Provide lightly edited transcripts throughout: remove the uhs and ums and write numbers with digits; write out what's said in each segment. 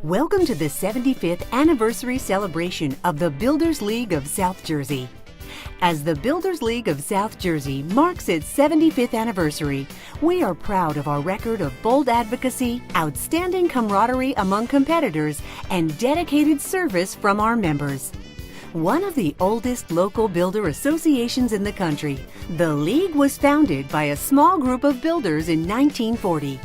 Welcome to the 75th anniversary celebration of the Builders League of South Jersey. As the Builders League of South Jersey marks its 75th anniversary, we are proud of our record of bold advocacy, outstanding camaraderie among competitors, and dedicated service from our members. One of the oldest local builder associations in the country, the League was founded by a small group of builders in 1940.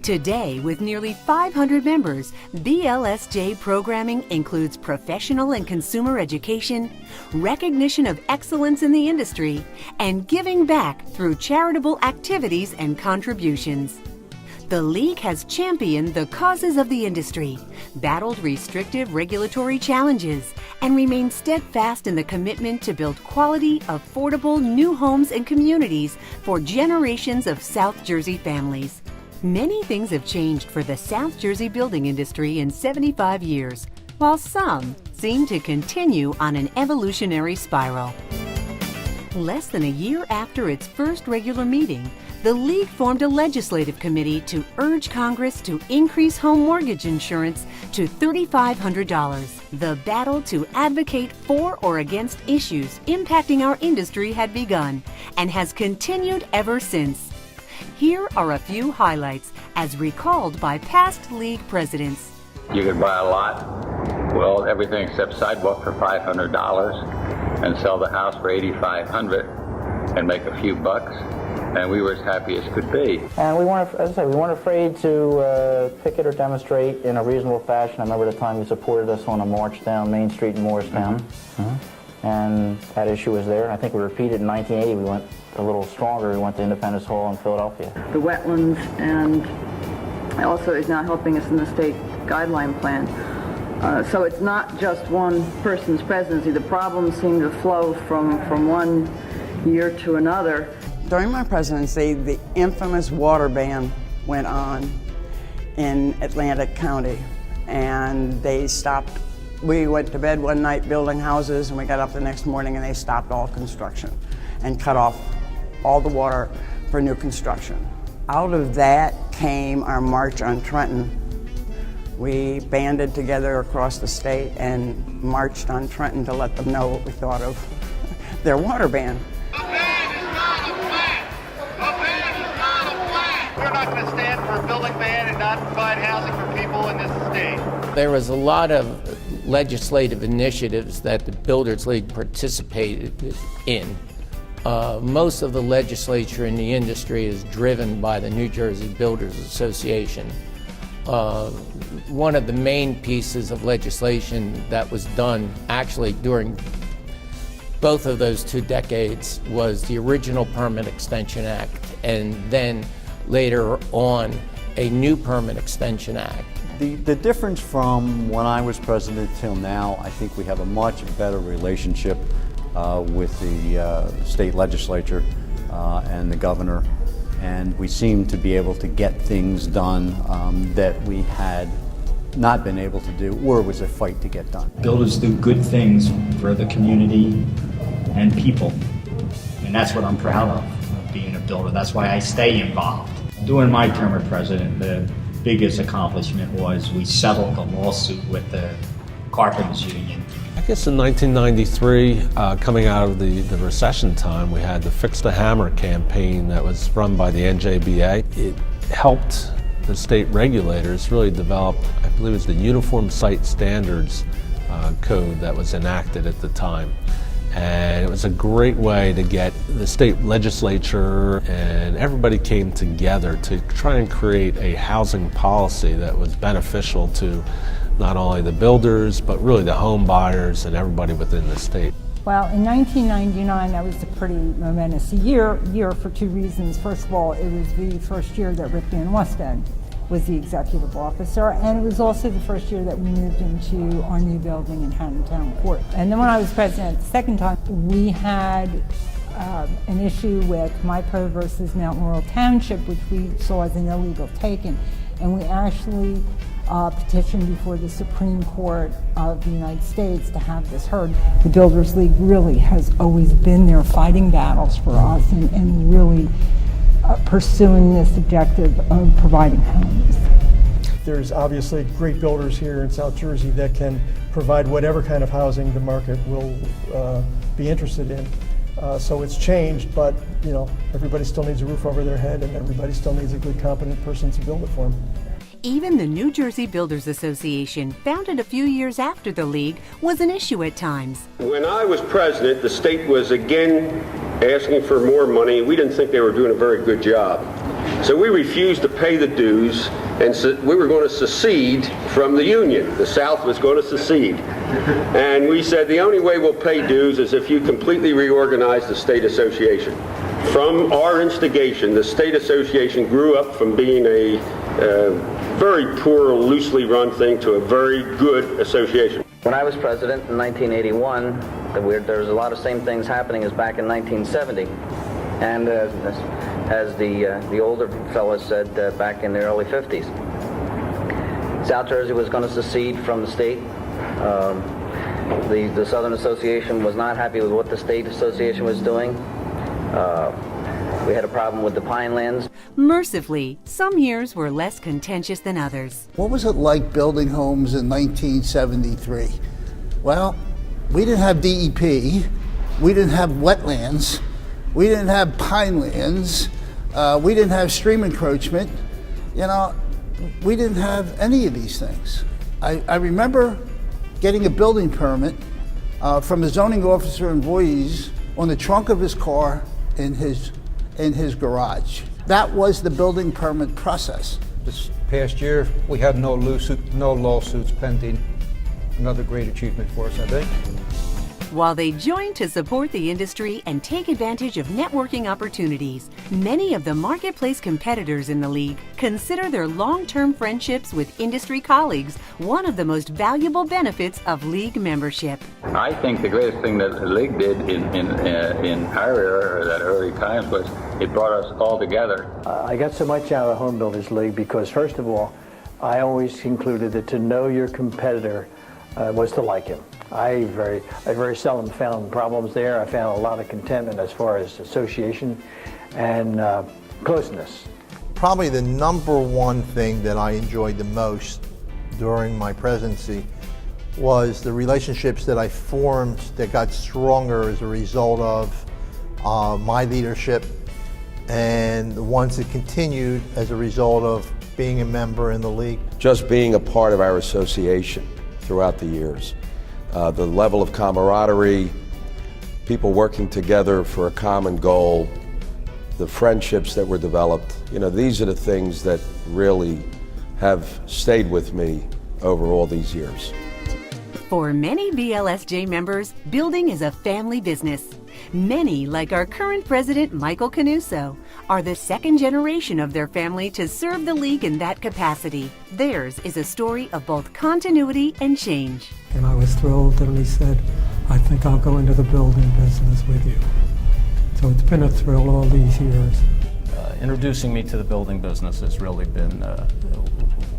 Today, with nearly 500 members, BLSJ programming includes professional and consumer education, recognition of excellence in the industry, and giving back through charitable activities and contributions. The League has championed the causes of the industry, battled restrictive regulatory challenges, and remained steadfast in the commitment to build quality, affordable new homes and communities for generations of South Jersey families. Many things have changed for the South Jersey building industry in 75 years, while some seem to continue on an evolutionary spiral. Less than a year after its first regular meeting, the League formed a legislative committee to urge Congress to increase home mortgage insurance to $3,500. The battle to advocate for or against issues impacting our industry had begun and has continued ever since. Here are a few highlights as recalled by past League presidents. You could buy a lot, well, everything except sidewalk for $500 and sell the house for $8,500 and make a few bucks, and we were as happy as could be. And we weren't, as I say, we weren't afraid to picket or demonstrate in a reasonable fashion. I remember the time you supported us on a march down Main Street in Morristown, and that issue was there. I think we repeated in 1980. We went a little stronger. We went to Independence Hall in Philadelphia. The wetlands, and also is now helping us in the state guideline plan. So it's not just one person's presidency. The problems seem to flow from one year to another. During my presidency, the infamous water ban went on in Atlantic County, and they stopped. We went to bed one night building houses, and we got up the next morning and they stopped all construction and cut off all the water for new construction. Out of that came our March on Trenton. We banded together across the state and marched on Trenton to let them know what we thought of their water ban. A ban is not a plan! A ban is not a plan! We're not going to stand for a building ban and not provide housing for people in this state. There was a lot of legislative initiatives that the Builders League participated in. Most of the legislature in the industry is driven by the New Jersey Builders Association. One of the main pieces of legislation that was done actually during both of those 2 decades was the original Permit Extension Act, and then later on a new Permit Extension Act. The difference from when I was president till now, I think we have a much better relationship with the state legislature and the governor, and we seem to be able to get things done that we had not been able to do, or it was a fight to get done. Builders do good things for the community and people, and that's what I'm proud of being a builder. That's why I stay involved. During my term as president, the biggest accomplishment was we settled the lawsuit with the Carpenters Union. I guess in 1993, coming out of the recession time, we had the Fix the Hammer campaign that was run by the NJBA. It helped the state regulators really develop, I believe it was the Uniform Site Standards code that was enacted at the time. And it was a great way to get the state legislature and everybody came together to try and create a housing policy that was beneficial to not only the builders, but really the home buyers and everybody within the state. Well, in 1999, that was a pretty momentous year for 2 reasons. First of all, it was the first year that Rick Van Westend was the executive officer, and it was also the first year that we moved into our new building in Haddon Town Court. And then when I was president the second time, we had an issue with MIPO versus Mount Laurel Township, which we saw as an illegal taking, and we actually petitioned before the Supreme Court of the United States to have this heard. The Builders League really has always been there fighting battles for us and really pursuing this objective of providing homes. There's obviously great builders here in South Jersey that can provide whatever kind of housing the market will be interested in. So it's changed, but everybody still needs a roof over their head, and everybody still needs a good, competent person to build it for them. Even the New Jersey Builders Association, founded a few years after the League, was an issue at times. When I was president, the state was again asking for more money. We didn't think they were doing a very good job. So we refused to pay the dues, and we were going to secede from the union. The South was going to secede. And we said the only way we'll pay dues is if you completely reorganize the state association. From our instigation, the state association grew up from being a very poor, loosely run thing to a very good association. When I was president in 1981, there was a lot of same things happening as back in 1970. And as the older fellows said back in the early 50s. South Jersey was going to secede from the state. The Southern Association was not happy with what the State Association was doing. We had a problem with the Pinelands. Mercifully, some years were less contentious than others. What was it like building homes in 1973? Well, we didn't have DEP, we didn't have wetlands, we didn't have pinelands, we didn't have stream encroachment. We didn't have any of these things. I remember getting a building permit from a zoning officer in Voorhees on the trunk of his car in his garage. That was the building permit process. This past year, we had no lawsuits pending. Another great achievement for us, I think. While they join to support the industry and take advantage of networking opportunities, many of the marketplace competitors in the League consider their long-term friendships with industry colleagues one of the most valuable benefits of League membership. I think the greatest thing that the League did in our era, or that early times, was it brought us all together. I got so much out of the Home Builders League because, first of all, I always concluded that to know your competitor was to like him. I very seldom found problems there. I found a lot of contentment as far as association and closeness. Probably the number one thing that I enjoyed the most during my presidency was the relationships that I formed that got stronger as a result of my leadership, and the ones that continued as a result of being a member in the League. Just being a part of our association throughout the years. The level of camaraderie, people working together for a common goal, the friendships that were developed, these are the things that really have stayed with me over all these years. For many BLSJ members, building is a family business. Many, like our current president, Michael Canuso, are the second generation of their family to serve the League in that capacity. Theirs is a story of both continuity and change. And I was thrilled, and he said, I think I'll go into the building business with you. So it's been a thrill all these years. Introducing me to the building business has really been,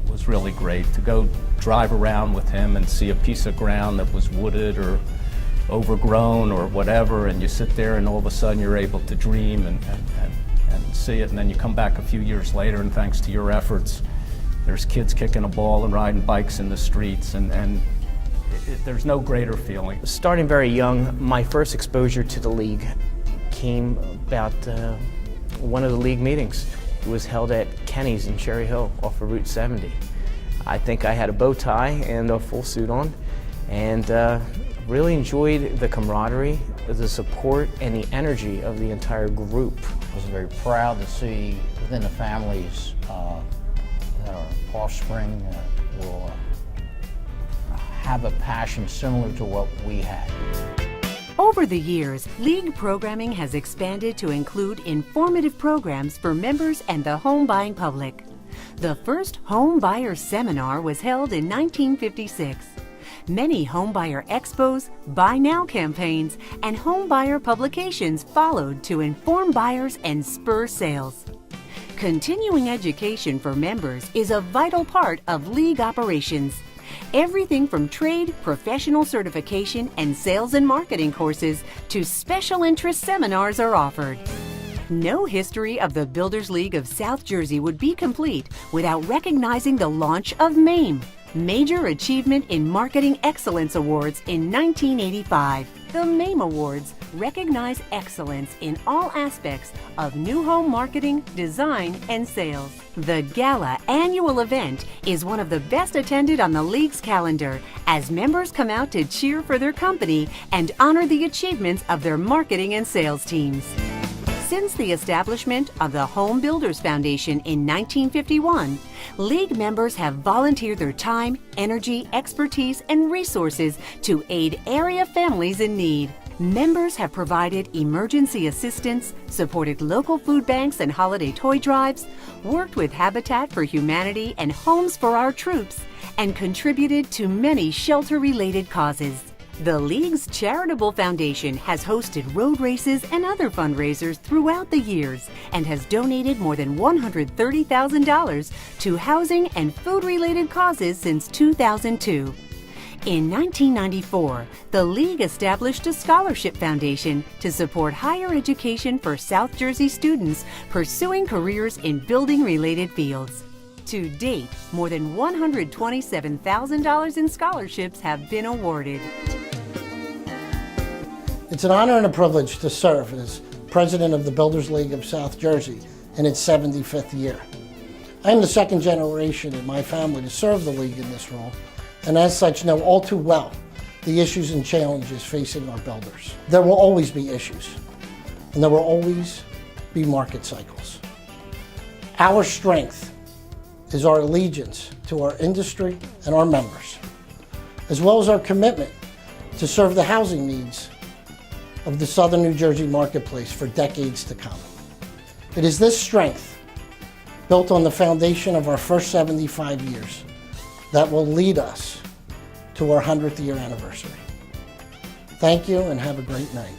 was really great. To go drive around with him and see a piece of ground that was wooded or overgrown or whatever, and you sit there and all of a sudden you're able to dream and see it, and then you come back a few years later, and thanks to your efforts, there's kids kicking a ball and riding bikes in the streets, and there's no greater feeling. Starting very young, my first exposure to the League came about one of the League meetings. It was held at Kenny's in Cherry Hill off of Route 70. I think I had a bow tie and a full suit on, and really enjoyed the camaraderie, the support, and the energy of the entire group. I was very proud to see within the families that our offspring will have a passion similar to what we had. Over the years, League programming has expanded to include informative programs for members and the home buying public. The first home buyer seminar was held in 1956. Many homebuyer expos, buy now campaigns, and homebuyer publications followed to inform buyers and spur sales. Continuing education for members is a vital part of League operations. Everything from trade, professional certification, and sales and marketing courses to special interest seminars are offered. No history of the Builders League of South Jersey would be complete without recognizing the launch of MAME, Major Achievement in Marketing Excellence Awards in 1985. The MAME Awards recognize excellence in all aspects of new home marketing, design, and sales. The Gala annual event is one of the best attended on the League's calendar as members come out to cheer for their company and honor the achievements of their marketing and sales teams. Since the establishment of the Home Builders Foundation in 1951, League members have volunteered their time, energy, expertise, and resources to aid area families in need. Members have provided emergency assistance, supported local food banks and holiday toy drives, worked with Habitat for Humanity and Homes for Our Troops, and contributed to many shelter-related causes. The League's charitable foundation has hosted road races and other fundraisers throughout the years and has donated more than $130,000 to housing and food-related causes since 2002. In 1994, the League established a scholarship foundation to support higher education for South Jersey students pursuing careers in building-related fields. To date, more than $127,000 in scholarships have been awarded. It's an honor and a privilege to serve as president of the Builders League of South Jersey in its 75th year. I am the second generation in my family to serve the League in this role, and as such know all too well the issues and challenges facing our builders. There will always be issues, and there will always be market cycles. Our strength is our allegiance to our industry and our members, as well as our commitment to serve the housing needs of the Southern New Jersey marketplace for decades to come. It is this strength, built on the foundation of our first 75 years, that will lead us to our 100th year anniversary. Thank you and have a great night.